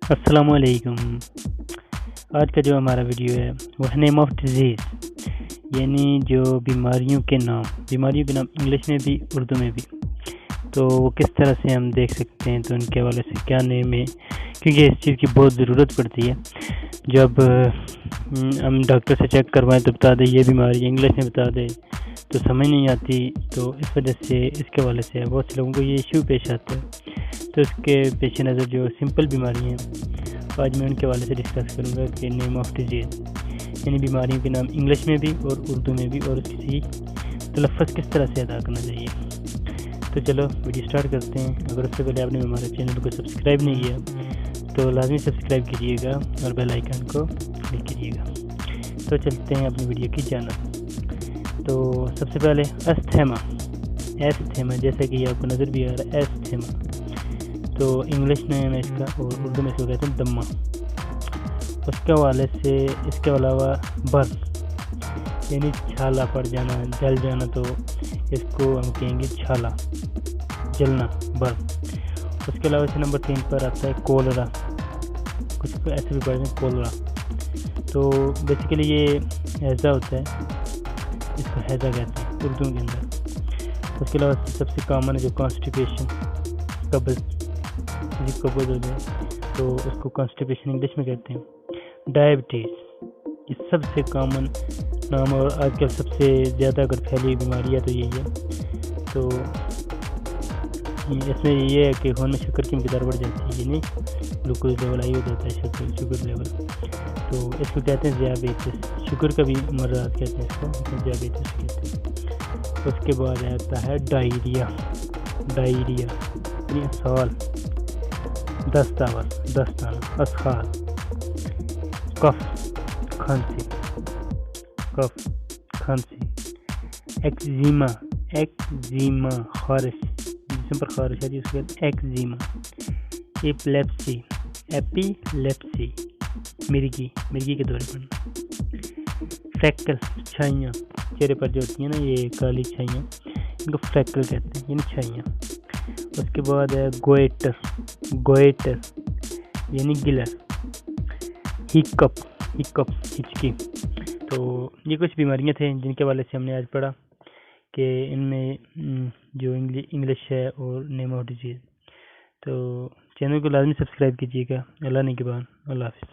السلام علیکم۔ آج کا جو ہمارا ویڈیو ہے وہ ہے نیم آف ڈیزیز، یعنی جو بیماریوں کے نام انگلش میں بھی اردو میں بھی، تو وہ کس طرح سے ہم دیکھ سکتے ہیں، تو ان کے حوالے سے کیا نیم ہے، کیونکہ اس چیز کی بہت ضرورت پڑتی ہے۔ جب ہم ڈاکٹر سے چیک کروائیں تو بتا دیں یہ بیماری انگلش میں بتا دے تو سمجھ نہیں آتی، تو اس وجہ سے اس کے حوالے سے بہت سے لوگوں کو یہ ایشو پیش آتا ہے۔ تو اس کے پیش نظر جو سمپل بیماری ہیں آج میں ان کے حوالے سے ڈسکس کروں گا کہ نیم آف ڈیزیز، یعنی بیماریوں کے نام انگلش میں بھی اور اردو میں بھی، اور کسی تلفظ کس طرح سے ادا کرنا چاہیے۔ تو چلو ویڈیو سٹارٹ کرتے ہیں۔ اگر اس سے پہلے آپ نے ہمارے چینل کو سبسکرائب نہیں کیا تو لازمی سبسکرائب کیجیے گا اور بیل آئیکن کو کلک کیجیے گا۔ تو چلتے ہیں اپنی ویڈیو کی جانب۔ تو سب سے پہلے ایستھیما، جیسا کہ آپ کو نظر بھی آ رہا ہے، ایستھیما تو انگلش نیم ہے اس کا، اور اردو میں اس کو کہتے ہیں دمہ۔ اس کے حوالے سے اس کے علاوہ برن، یعنی چھالا پڑ جانا، جل جانا، تو اس کو ہم کہیں گے چھالا، جلنا، برن۔ اس کے علاوہ سے نمبر 3 پر آتا ہے کولرا، کچھ ایسے بھی پڑھتے ہیں کولرا۔ تو بیسیکلی یہ ہیضہ ہوتا ہے، اس کو ہیضہ کہتے ہیں اردو کے اندر۔ اس کے علاوہ سب سے کامن ہے جو کانسٹیپیشن، قبض ہو جائے تو اس کو کانسٹیپیشن انگلش میں کہتے ہیں۔ ڈائبٹیز، یہ سب سے کامن نام، اور آج کل سب سے زیادہ اگر پھیلی بیماری ہے تو یہی ہے۔ تو اس میں یہ ہے کہ خون میں شکر کی مقدار بڑھ جاتی ہے، یعنی گلوکوز لیول ہائی ہو جاتا ہے، شوگر لیول، تو اس کو کہتے ہیں ذیابیطس، شوگر کا بھی مرض کہتے ہیں اس کو، ذیابیطس کہتے ہیں۔ اس کے بعد آتا ہے ڈائریا، یعنی اسہال، دستانہ، اسہال، کف، کھانسی، ایکزیما، خارش، جسم پر خارش ہے اس کو کہتے ہیں ایکزیما۔ ایپیلیپسی، مرگی کے دورے پڑنا۔ فریکل، چھائیاں، چہرے پر جو ہوتی ہیں نا یہ کالی چھائیاں، ان کو فریکل کہتے ہیں، یعنی چھائیاں۔ اس کے بعد ہے گوئٹر یعنی گلر، ہچکی۔ تو یہ کچھ بیماریاں تھیں جن کے حوالے سے ہم نے آج پڑھا کہ ان میں جو انگلش ہے اور نیم آف ڈیزیز۔ تو چینل کو لازمی سبسکرائب کیجیے گا۔ اللہ نگہبان، اللہ حافظ۔